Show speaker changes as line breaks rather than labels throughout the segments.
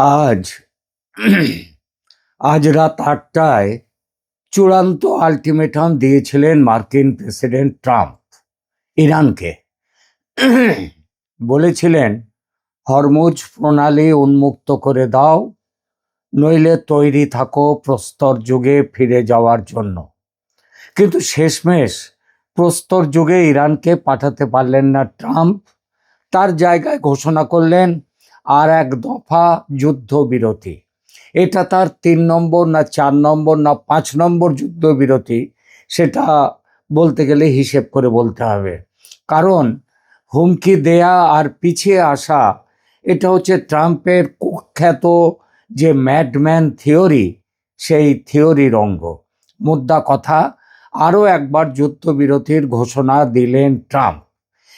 আজ আজ রাত ৮টায় চূড়ান্ত আলটিমেটাম দিয়েছিলেন মার্কিন প্রেসিডেন্ট ট্রাম্প ইরানকে। বলেছিলেন, হরমুজ প্রণালী উন্মুক্ত করে দাও, নইলে তৈরি থাকো প্রস্তর যুগে ফিরে যাওয়ার জন্য। কিন্তু শেষমেশ প্রস্তর যুগে ইরানকে পাঠাতে পারলেন না ট্রাম্প। তার জায়গায় ঘোষণা করলেন আর এক দফা যুদ্ধবিরতি। এটা তার ৩ নম্বর না ৪ নম্বর না ৫ নম্বর যুদ্ধবিরতি, সেটা বলতে গেলে হিসেব করে বলতে হবে। কারণ হুমকি দেয়া আর পিছিয়ে আসা, এটা হচ্ছে ট্রাম্পের কুখ্যাত যে ম্যাডম্যান থিওরি, সেই থিওরির অঙ্গ। মুদ্রা কথা, আরও একবার যুদ্ধবিরতির ঘোষণা দিলেন ট্রাম্প,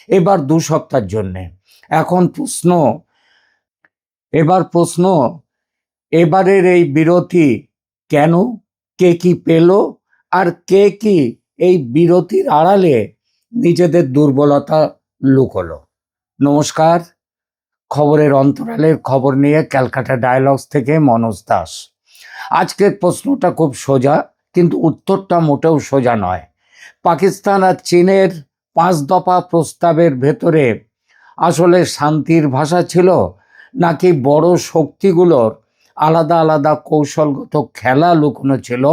এবার ২ সপ্তাহের জন্যে। এখন প্রশ্ন, এবারের এই বিরতি কেন, কে কি পেল, আর কে কি এই বিরতির আড়ালে নিজেদের দুর্বলতা লুকোলো। নমস্কার, খবরের অন্তরালের খবর নিয়ে ক্যালকাটা ডায়ালগস থেকে মনোজ দাস। আজকের প্রশ্নটা খুব সোজা, কিন্তু উত্তরটা মোটেও সোজা নয়। পাকিস্তান আর চীনের ৫ দফা প্রস্তাবের ভেতরে আসলে শান্তির ভাষা ছিল, নাকি বড় শক্তিগুলোর আলাদা আলাদা কৌশলগত খেলা লুকোনো ছিল,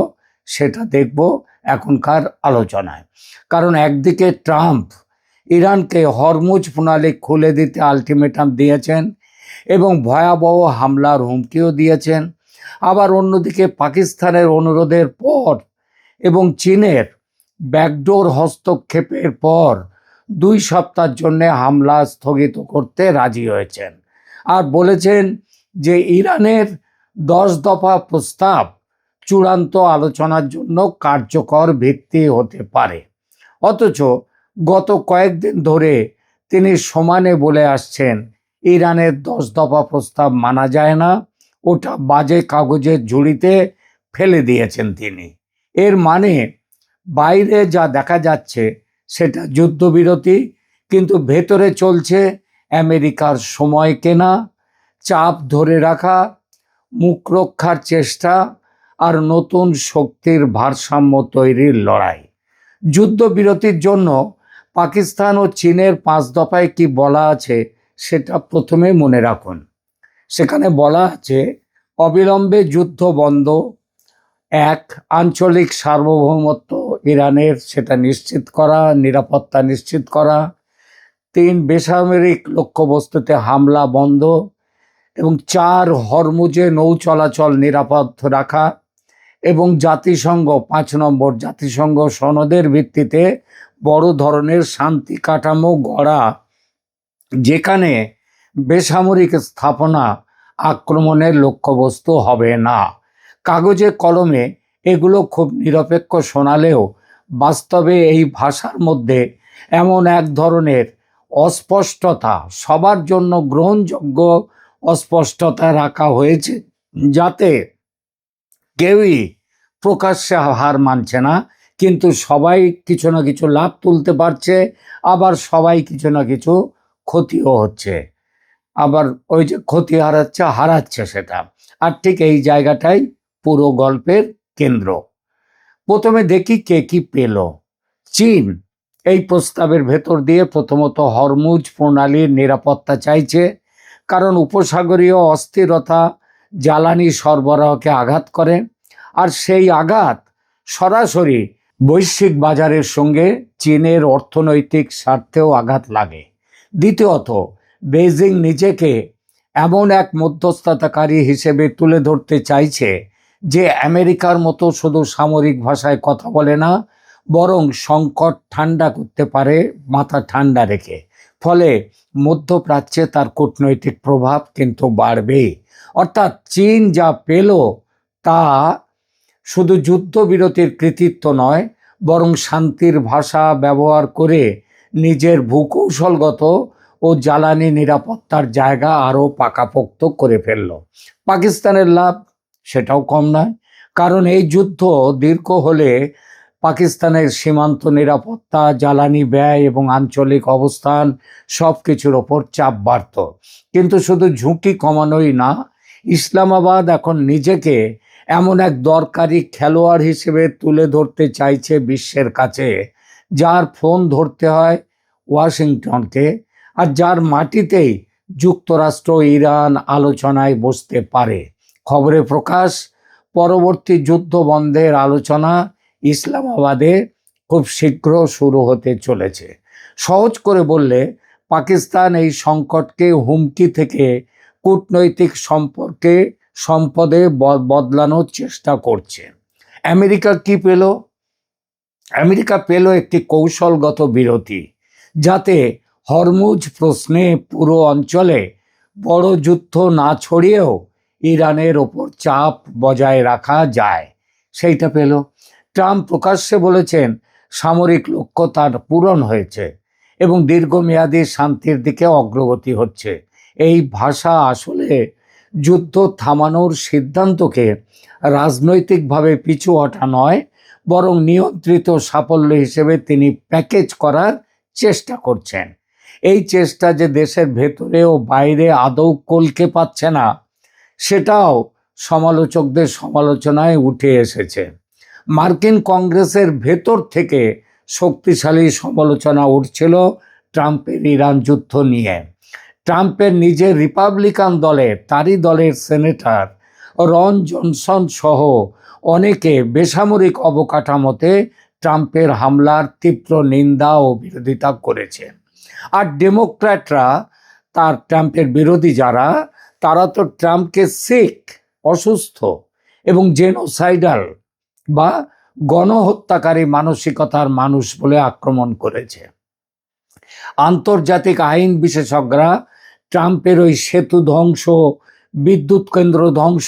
সেটা দেখব এখনকার আলোচনায়। কারণ একদিকে ট্রাম্প ইরানকে হরমুজ প্রণালী খুলে দিতে আলটিমেটাম দিয়েছেন এবং ভয়াবহ হামলার হুমকিও দিয়েছেন। আবার অন্যদিকে পাকিস্তানের অনুরোধের পর এবং চীনের ব্যাকডোর হস্তক্ষেপের পর ২ সপ্তাহের জন্য হামলা স্থগিত করতে রাজি হয়েছেন, আর বলেছেন যে ইরানের ১০ দফা প্রস্তাব চূড়ান্ত আলোচনার জন্য কার্যকর ভিত্তি হতে পারে। অথচ গত কয়েকদিন ধরে তিনি সমানে বলে আসছেন ইরানের ১০ দফা প্রস্তাব মানা যায় না, ওটা বাজে কাগজের ঝুড়িতে ফেলে দিয়েছেন তিনি। এর মানে বাইরে যা দেখা যাচ্ছে সেটা যুদ্ধবিরতি, কিন্তু ভেতরে চলছে আমেরিকার সময় কেনা, চাপ ধরে রাখা, মুখ রক্ষার চেষ্টা আর নতুন শক্তির ভারসাম্য তৈরির লড়াই। যুদ্ধবিরতির জন্য পাকিস্তান ও চীনের ৫ দফায় কি বলা আছে সেটা প্রথমে মনে রাখুন। সেখানে বলা আছে, অবিলম্বে যুদ্ধ বন্ধ, ১. আঞ্চলিক সার্বভৌমত্ব ইরানের সেটা নিশ্চিত করা, নিরাপত্তা নিশ্চিত করা। ৩. বেসামরিক লক্ষ্যবস্তুতে হামলা বন্ধ, এবং ৪. হরমুজে নৌ চলাচল নিরাপদ রাখা, এবং জাতিসংঘ ৫ নম্বর জাতিসংঘ সনদের ভিত্তিতে বড় ধরনের শান্তি কাঠামো গড়া, যেখানে বেসামরিক স্থাপনা আক্রমণের লক্ষ্যবস্তু হবে না। কাগজে কলমে এগুলো খুব নিরপেক্ষ শোনালেও বাস্তবে এই ভাষার মধ্যে এমন এক ধরনের অস্পষ্টতা, সবার জন্য গ্রহণযোগ্য অস্পষ্টতা রাখা হয়েছে, যাতে কেউই প্রকাশ্যে হার মানছে না, কিন্তু সবাই কিছু না কিছু লাভ তুলতে পারছে, আবার সবাই কিছু না কিছু ক্ষতিও হচ্ছে, আবার ওই যে ক্ষতি হারাচ্ছে সেটা। আর ঠিক এই জায়গাটাই পুরো গল্পের কেন্দ্র। প্রথমে দেখি কে কি পেল। চীন এই প্রস্তাবের ভেতর দিয়ে প্রথমত হরমুজ প্রণালীর নিরাপত্তা চাইছে, কারণ উপসাগরীয় অস্থিরতা জ্বালানি সরবরাহকে আঘাত করে, আর সেই আঘাত সরাসরি বৈশ্বিক বাজারের সঙ্গে চীনের অর্থনৈতিক স্বার্থেও আঘাত লাগে। দ্বিতীয়ত, বেইজিং নিজেকে এমন এক মধ্যস্থতাকারী হিসেবে তুলে ধরতে চাইছে যে আমেরিকার মতো শুধু সামরিক ভাষায় কথা বলে না, বরং সংকট ঠান্ডা করতে পারে মাথা ঠান্ডা রেখে। ফলে মধ্যপ্রাচ্যে তার কূটনৈতিক প্রভাব কিন্তু বাড়বে। অর্থাৎ চীন যা পেল তা শুধু যুদ্ধবিরতির কৃতিত্ব নয়, বরং শান্তির ভাষা ব্যবহার করে নিজের ভূকৌশলগত ও জ্বালানি নিরাপত্তার জায়গা আরও পাকাপোক্ত করে ফেলল। পাকিস্তানের লাভ সেটাও কম নয়, কারণ এই যুদ্ধ দীর্ঘ হলে পাকিস্তানের সীমান্ত নিরাপত্তা, জ্বালানি ব্যয় এবং আঞ্চলিক অবস্থান সব কিছুর ওপর চাপ বাড়ত। কিন্তু শুধু ঝুঁকি কমানোই না, ইসলামাবাদ এখন নিজেকে এমন এক দরকারি খেলোয়াড় হিসেবে তুলে ধরতে চাইছে বিশ্বের কাছে, যার ফোন ধরতে হয় ওয়াশিংটনকে, আর যার মাটিতেই যুক্তরাষ্ট্র ইরান আলোচনায় বসতে পারে। খবরে প্রকাশ, পরবর্তী যুদ্ধ বন্ধের আলোচনা ইসলামাবাদে খুব শীঘ্র শুরু হতে চলেছে। সহজ করে বললে, পাকিস্তান এই সংকটকে হুমকি থেকে কূটনৈতিক সম্পদে বদলানোর চেষ্টা করছে। আমেরিকা কি পেল? আমেরিকা পেল একটি কৌশলগত বিরতি, যাতে হরমুজ প্রশ্নে পুরো অঞ্চলে বড় যুদ্ধ না ছড়িয়েও ইরানের ওপর চাপ বজায় রাখা যায়, সেইটা পেল। ট্রাম্প প্রকাশ্যে বলেছেন সামরিক লক্ষ্য তার পূরণ হয়েছে এবং দীর্ঘমেয়াদী শান্তির দিকে অগ্রগতি হচ্ছে। এই ভাষা আসলে যুদ্ধ থামানোর সিদ্ধান্তকে রাজনৈতিকভাবে পিছু হটা নয়, বরং নিয়ন্ত্রিত সাফল্য হিসেবে তিনি প্যাকেজ করার চেষ্টা করছেন। এই চেষ্টা যে দেশের ভেতরে ও বাইরে আদৌ কলকে পাচ্ছে না, সেটাও সমালোচকদের সমালোচনায় উঠে এসেছে। মার্কিন কংগ্রেসের ভেতর থেকে শক্তিশালী সমালোচনা উঠছিল ট্রাম্পের ইরান যুদ্ধ নিয়ে। ট্রাম্পের নিজের রিপাবলিকান তারই দলের সেনেটর রন জনসন সহ অনেকে বেসামরিক অবকাঠামোতে ট্রাম্পের হামলার তীব্র নিন্দা ও বিরোধিতা করেছে। আর ডেমোক্র্যাটরা, ট্রাম্পের বিরোধী যারা, তারা তো ট্রাম্পকে সিক, অসুস্থ এবং জেনোসাইডাল বা গণহত্যাকারী মানসিকতার মানুষ বলে আক্রমণ করেছে। আন্তর্জাতিক আইন বিশেষজ্ঞরা ট্রাম্পের ওই সেতু ধ্বংস, বিদ্যুৎ কেন্দ্র ধ্বংস,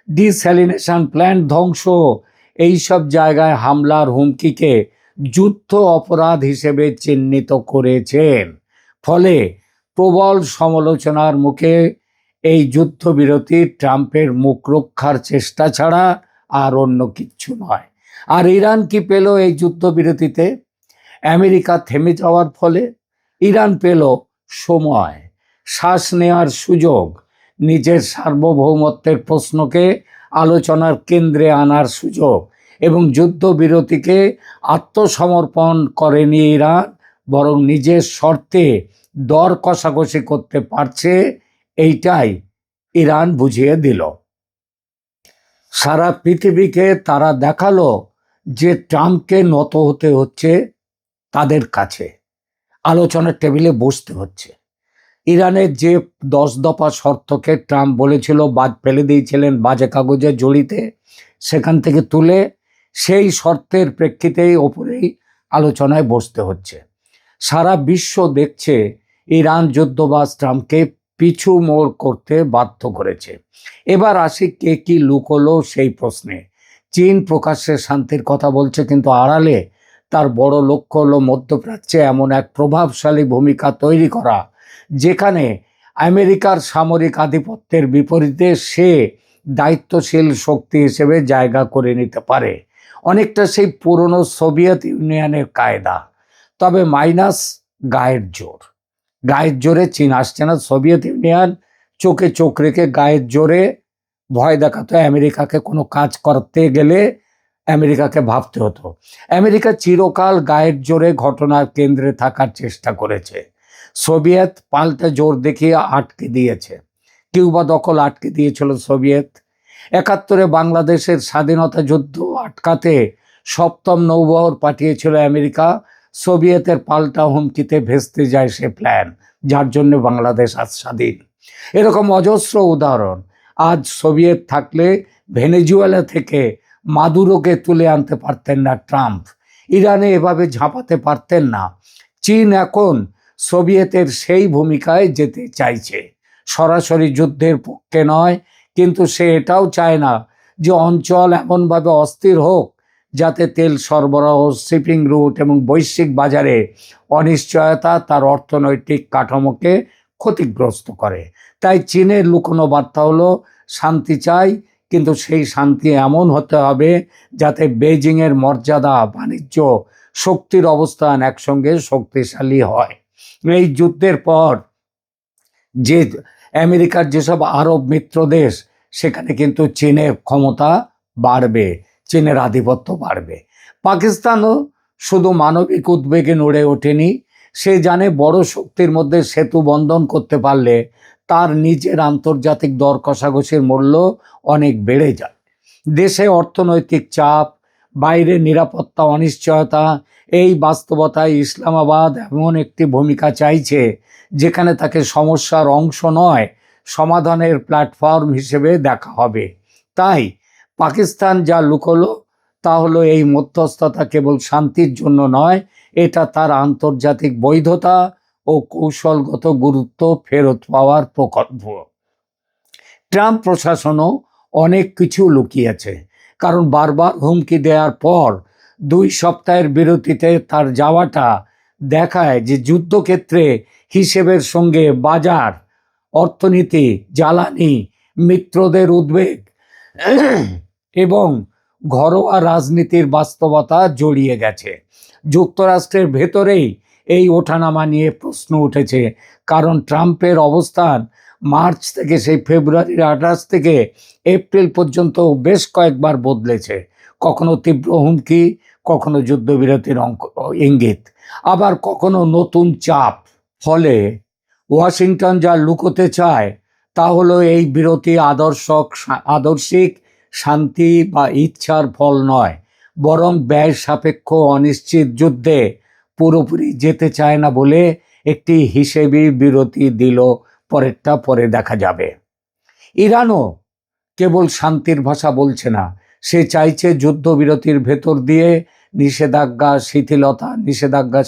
ডিস্যালিনেশন প্ল্যান্ট ধ্বংস, এইসব জায়গায় হামলার হুমকিকে যুদ্ধ অপরাধ হিসেবে চিহ্নিত করেছেন। ফলে প্রবল সমালোচনার মুখে এই যুদ্ধবিরতি ট্রাম্পের মুখ রক্ষার চেষ্টা ছাড়া আর অন্য কিচ্ছু নয়। আর ইরান কি পেল এই যুদ্ধবিরতিতে? আমেরিকা থেমে যাওয়ার ফলে ইরান পেল সময়, শ্বাস নেওয়ার সুযোগ, নিজের সার্বভৌমত্বের প্রশ্নকে আলোচনার কেন্দ্রে আনার সুযোগ, এবং যুদ্ধবিরতিকে আত্মসমর্পণ করেনি ইরান, বরং নিজের শর্তে দর কষাকষি করতে পারছে, এইটাই ইরান বুঝিয়ে দিল। সারা পৃথিবীকে তারা দেখালো যে ট্রাম্পকে নত হতে হচ্ছে তাদের কাছে, আলোচনার টেবিলে বসতে হচ্ছে। ইরানের যে 10 দফা শর্তকে ট্রাম্প বলেছিল, বাদ ফেলে দিয়েছিলেন বাজে কাগজে জড়িতে, সেখান থেকে তুলে সেই শর্তের প্রেক্ষিতেই ওপরেই আলোচনায় বসতে হচ্ছে। সারা বিশ্ব দেখছে ইরান যুদ্ধবাজ ট্রাম্পকে পিছু মোড় করতে বাধ্য করেছে। এবার আসি কে কি লুকোলো সেই প্রশ্নে। চীন প্রকাশ্যে শান্তির কথা বলছে, কিন্তু আড়ালে তার বড় লক্ষ্য হলো মধ্যপ্রাচ্যে এমন এক প্রভাবশালী ভূমিকা তৈরি করা, যেখানে আমেরিকার সামরিক আধিপত্যের বিপরীতে সে দায়িত্বশীল শক্তি হিসেবে জায়গা করে নিতে পারে। অনেকটা সেই পুরনো সোভিয়েত ইউনিয়নের কায়দা, তবে মাইনাস গায়ের জোর। গায়ের জোরে চীন আসছে না। সোভিয়েত ইউনিয়ন চোখে চোখ রেখে গায়ের জোরে ভয় দেখাতো, আমেরিকাকে কোনো কাজ করতে গেলে আমেরিকাকে ভাবতে হতো। আমেরিকা চিরকাল গায়ের জোরে ঘটনার কেন্দ্রে থাকার চেষ্টা করেছে। সোভিয়েত পাল্টা জোর দেখিয়ে আটকে দিয়েছে। কিউবা দখল আটকে দিয়েছিল সোভিয়েত। 71-এ বাংলাদেশের স্বাধীনতা যুদ্ধ আটকাতে 7ম নৌবহর পাঠিয়েছিল আমেরিকা। সোভিয়েতের পাল্টা হুমকিতে ভেস্তে যায় সে প্ল্যান, যার জন্য বাংলাদেশ আজ স্বাধীন। এরকম অজস্র উদাহরণ। আজ সোভিয়েত থাকলে ভেনেজুয়েলা থেকে মাদুরোকে তুলে আনতে পারতেন না ট্রাম্প, ইরানে এভাবে ঝাঁপাতে পারতেন না। চীন এখন সোভিয়েতের সেই ভূমিকায় যেতে চাইছে, সরাসরি যুদ্ধের পক্ষে নয়, কিন্তু সে এটাও চায় না যে অঞ্চল এমনভাবে অস্থির হোক যাতে তেল সরবরাহ, শিপিং রুট এবং বৈশ্বিক বাজারে অনিশ্চয়তা তার অর্থনৈতিক কাঠামোকে ক্ষতিগ্রস্ত করে। তাই চীনের লুকোনো বার্তা হলো শান্তি চাই, কিন্তু সেই শান্তি এমন হতে হবে যাতে বেইজিংয়ের মর্যাদা, বাণিজ্য, শক্তির অবস্থান একসঙ্গে শক্তিশালী হয়। এই যুদ্ধের পর যে আমেরিকার যেসব আরব মিত্র দেশ, সেখানে কিন্তু চীনের ক্ষমতা বাড়বে, চীনের আধিপত্য বাড়বে। পাকিস্তানও শুধু মানবিক উদ্বেগে নড়ে ওঠেনি, সে জানে বড় শক্তির মধ্যে সেতু বন্ধন করতে পারলে তার নিজের আন্তর্জাতিক দর কষাকষির মূল্য অনেক বেড়ে যায়। দেশে অর্থনৈতিক চাপ, বাইরে নিরাপত্তা অনিশ্চয়তা, এই বাস্তবতায় ইসলামাবাদ এমন একটি ভূমিকা চাইছে যেখানে তাকে সমস্যার অংশ নয়, সমাধানের প্ল্যাটফর্ম হিসেবে দেখা হবে। তাই পাকিস্তান যা লুকোলো তা হলো এই মধ্যস্থতা কেবল শান্তির জন্য নয়, এটা তার আন্তর্জাতিক বৈধতা ও কৌশলগত গুরুত্ব ফেরত পাওয়ার প্রকল্প। ট্রাম্প প্রশাসনও অনেক কিছু লুকিয়েছে, কারণ বারবার হুমকি দেওয়ার পর 2 সপ্তাহের বিরতিতে তার যাওয়াটা দেখায় যে যুদ্ধক্ষেত্রে হিসেবের সঙ্গে বাজার, অর্থনীতি, জ্বালানি, মিত্রদের উদ্বেগ এবং ঘরোয়া রাজনীতির বাস্তবতা জড়িয়ে গেছে। যুক্তরাষ্ট্রের ভেতরেই এই ওঠানামা নিয়ে প্রশ্ন উঠেছে, কারণ ট্রাম্পের অবস্থান মার্চ থেকে সেই ফেব্রুয়ারির 28 থেকে এপ্রিল পর্যন্ত বেশ কয়েকবার বদলেছে। কখনো তীব্র হুমকি, কখনো যুদ্ধবিরতির ইঙ্গিত, আবার কখনো নতুন চাপ। ফলে ওয়াশিংটন যা লুকোতে চায় তা হলো এই বিরতি আদর্শিক শান্তি বা ইচ্ছার ফল নয়, বরং ব্যয় সাপেক্ষ অনিশ্চিত যুদ্ধে পুরোপুরি যেতে চায় না বলে একটি হিসেবি বিরতি দিল, পরেরটা পরে দেখা যাবে। ইরানও কেবল শান্তির ভাষা বলছে না, সে চাইছে যুদ্ধবিরতির ভেতর দিয়ে নিষেধাজ্ঞা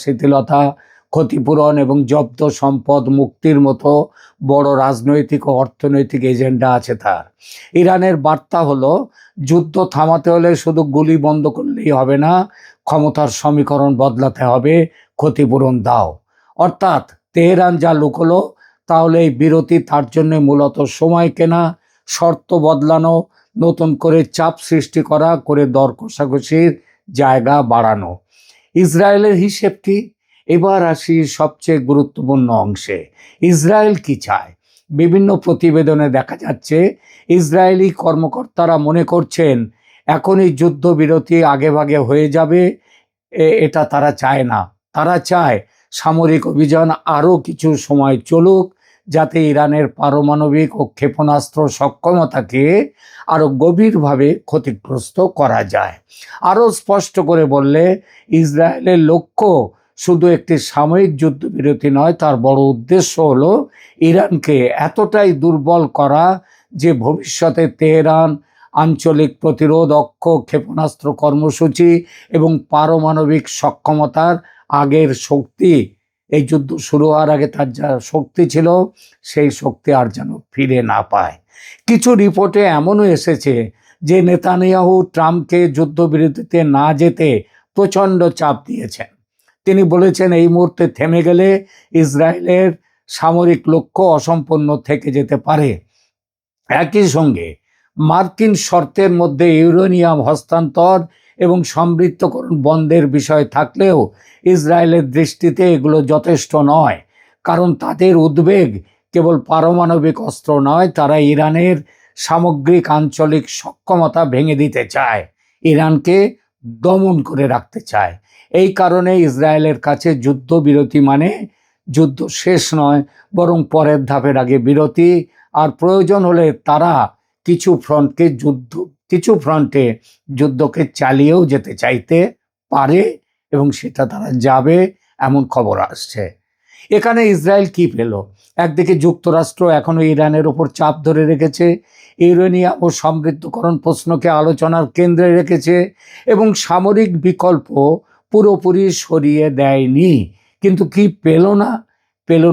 শিথিলতা, ক্ষতিপূরণ এবং জব্দ সম্পদ মুক্তির মতো বড় রাজনৈতিক ও অর্থনৈতিক এজেন্ডা আছে তার। ইরানের বার্তা হলো, যুদ্ধ থামাতে হলে শুধু গুলি বন্ধ করলেই হবে না, ক্ষমতার সমীকরণ বদলাতে হবে, ক্ষতিপূরণ দাও। অর্থাৎ তেহরান যা লুকোলো তাহলে এই বিরতি তার জন্য মূলত সময় কেনা, শর্ত বদলানো, নতুন করে চাপ সৃষ্টি করা, করে দর কষাকষির জায়গা বাড়ানো। ইসরায়েলের হিসেব কি? এবার আসি সবচেয়ে গুরুত্বপূর্ণ অংশে। ইসরায়েল কি চায়? বিভিন্ন প্রতিবেদনে দেখা যাচ্ছে ইসরায়েলি কর্মকর্তারা মনে করছেন এখনই যুদ্ধবিরতি আগেভাগে হয়ে যাবে, এটা তারা চায় না। তারা চায় সামরিক অভিযান আরও কিছু সময় চলুক, যাতে ইরানের পারমাণবিক ও ক্ষেপণাস্ত্র সক্ষমতাকে আরও গভীরভাবে ক্ষতিগ্রস্ত করা যায়। আরও স্পষ্ট করে বললে, ইসরায়েলের লক্ষ্য শুধু একটি সাময়িক যুদ্ধবিরতি নয়, তার বড় উদ্দেশ্য হলো ইরানকে এতটাই দুর্বল করা যে ভবিষ্যতে তেহরান আঞ্চলিক প্রতিরোধ, অক্ষ ক্ষেপণাস্ত্র কর্মসূচি এবং পারমাণবিক সক্ষমতার আগের শক্তি, এই যুদ্ধ শুরু হওয়ার আগে তার যা শক্তি ছিল সেই শক্তি আর যেন ফিরে না পায়। কিছু রিপোর্টে এমনও এসেছে যে নেতানিয়াহু ট্রাম্পকে যুদ্ধবিরতিতে না যেতে প্রচণ্ড চাপ দিয়েছেন। তিনি বলেছেন এই মুহূর্তে থেমে গেলে ইসরায়েলের সামরিক লক্ষ্য অসম্পূর্ণ থেকে যেতে পারে। একই সঙ্গে মার্কিন শর্তের মধ্যে ইউরেনিয়াম হস্তান্তর এবং সমৃদ্ধকরণ বন্ধের বিষয় থাকলেও ইসরায়েলের দৃষ্টিতে এগুলো যথেষ্ট নয়, কারণ তাদের উদ্বেগ কেবল পারমাণবিক অস্ত্র নয়, তারা ইরানের সামগ্রিক আঞ্চলিক সক্ষমতা ভেঙে দিতে চায়, ইরানকে দমন করে রাখতে চায়। এই কারণে ইসরায়েলের কাছে যুদ্ধবিরতি মানে যুদ্ধ শেষ নয়, বরং পরের ধাপের আগে বিরতি, আর প্রয়োজন হলে তারা কিছু ফ্রন্টে যুদ্ধকে চালিয়েও যেতে চাইতে পারে, এবং সেটা তারা যাবে, এমন খবর আসছে। এখানে ইসরায়েল কি পেল? একদিকে যুক্তরাষ্ট্র এখনো ইরানের ওপর চাপ ধরে রেখেছে, ইউরেনিয়াম ও সমৃদ্ধকরণ প্রশ্নকে আলোচনার কেন্দ্রে রেখেছে এবং সামরিক বিকল্প পুরোপুরি সরিয়ে দেয়নি। কিন্তু কি পেল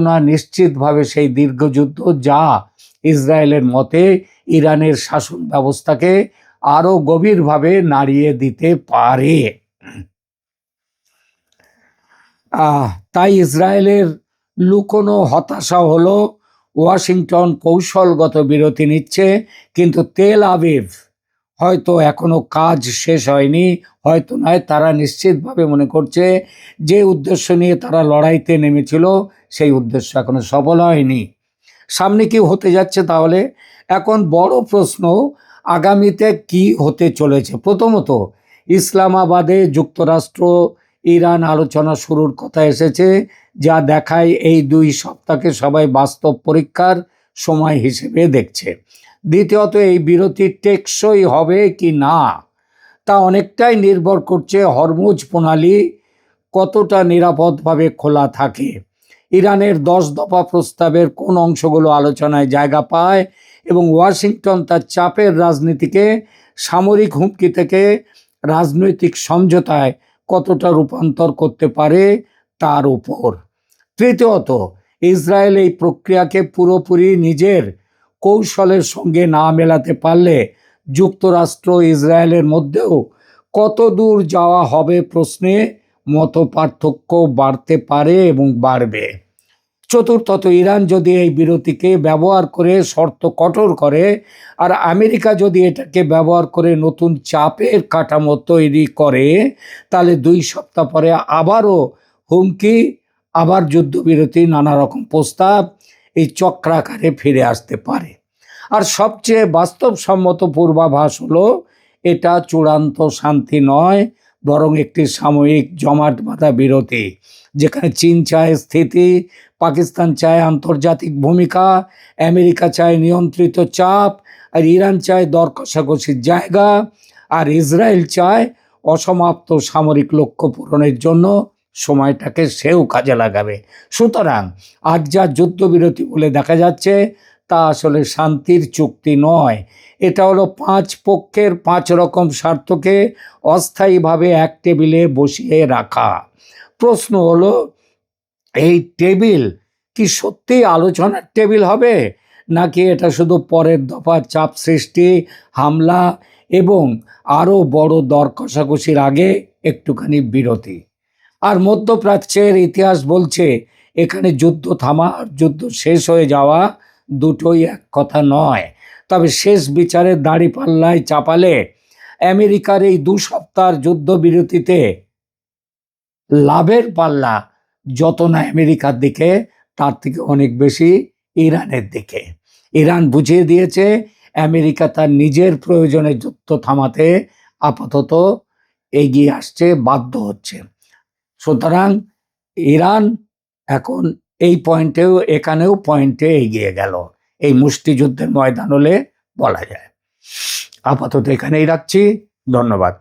না? নিশ্চিতভাবে সেই দীর্ঘযুদ্ধ, যা ইসরায়েলের মতে ইরানের শাসন ব্যবস্থাকে আরো গভীরভাবে নাড়িয়ে দিতে পারে। তাই ইসরায়েলের লুকোনো হতাশা হলো, ওয়াশিংটন কৌশলগত বিরতি নিচ্ছে, কিন্তু তেল আবিব হয়তো এখনো কাজ শেষ হয়নি, হয়তো নয়, তারা নিশ্চিতভাবে মনে করছে যে উদ্দেশ্য নিয়ে তারা লড়াইতে নেমেছিল সেই উদ্দেশ্য এখনো সফল হয়নি। সামনে কি হতে যাচ্ছে তাহলে? এখন বড় প্রশ্ন, আগামীতে কি হতে চলেছে। প্রথমত, ইসলামাবাদে যুক্তরাষ্ট্র ইরান আলোচনা শুরুর কথা এসেছে, যা দেখায় এই 2 সপ্তাহকে সবাই বাস্তব পরীক্ষার সময় হিসেবে দেখছে। দ্বিতীয়ত, এই বিরতি টেকসই হবে কি না তা অনেকটাই নির্ভর করছে হরমুজ প্রণালী কতটা নিরাপদভাবে খোলা থাকে, ইরানের 10 দফা প্রস্তাবের কোন অংশগুলো আলোচনায় জায়গা পায়, এবং ওয়াশিংটন তার চাপের রাজনীতিকে সামরিক হুমকি থেকে রাজনৈতিক সমঝোতায় কতটা রূপান্তর করতে পারে তার উপর। তৃতীয়ত, ইসরায়েল এই প্রক্রিয়াকে পুরোপুরি নিজের কৌশলের সঙ্গে না মেলাতে পারলে যুক্তরাষ্ট্র ইসরায়েলের মধ্যেও কত দূর যাওয়া হবে প্রশ্নে মত পার্থক্য বাড়তে পারে এবং বাড়বে। চতুর্থত, ইরান যদি এই বিরতিকে ব্যবহার করে শর্ত কঠোর করে, আর আমেরিকা যদি এটাকে ব্যবহার করে নতুন চাপের কাঠামো তৈরি করে, তাহলে 2 সপ্তাহ পরে আবারও হুমকি, আবার যুদ্ধবিরতি, নানা রকম প্রস্তাব এই চক্রাকারে ফিরে আসতে পারে। আর সবচেয়ে বাস্তবসম্মত পূর্বাভাস হলো এটা চূড়ান্ত শান্তি নয়, বরং একটি সাময়িক জমাট বাঁধা বিরতি, যেখানে চীন চায় স্থিতি, পাকিস্তান চায় আন্তর্জাতিক ভূমিকা, আমেরিকা চায় নিয়ন্ত্রিত চাপ, আর ইরান চায় দর কষাকষির জায়গা, আর ইসরায়েল চায় অসমাপ্ত সামরিক লক্ষ্য পূরণের জন্য সময়টাকে সেও কাজে লাগাবে। সুতরাং আজ যা যুদ্ধবিরতি বলে দেখা যাচ্ছে তা আসলে শান্তির চুক্তি নয়, এটা হলো 5 পক্ষের 5 রকম স্বার্থকে অস্থায়ীভাবে এক টেবিলে বসিয়ে রাখা। প্রশ্ন হলো, এই টেবিল কি সত্যি আলোচনার টেবিল হবে, নাকি এটা শুধু পরের দফার চাপ সৃষ্টি, হামলা এবং আরও বড় দর কষাকষির আগে একটুখানি বিরতি? আর মধ্যপ্রাচ্যের ইতিহাস বলছে এখানে যুদ্ধ থামা আর যুদ্ধ শেষ হয়ে যাওয়া দুটোই এক কথা নয়। তবে শেষ বিচারের দাঁড়িপাল্লায় চাপালে আমেরিকার এই 2 সপ্তাহের যুদ্ধবিরতিতে লাভের পাল্লা যত না আমেরিকার দিকে, তার থেকে অনেক বেশি ইরানের দিকে। ইরান বুঝিয়ে দিয়েছে আমেরিকা তার নিজের প্রয়োজনে যুদ্ধ থামাতে আপাতত এগিয়ে আসছে, বাধ্য হচ্ছে। সুতরাং ইরান এখন এই পয়েন্টেও, এখানেও পয়েন্টে এগিয়ে গেল, এই মুষ্টিযুদ্ধের ময়দান হলে বলা যায়। আপাতত এখানেই রাখছি, ধন্যবাদ।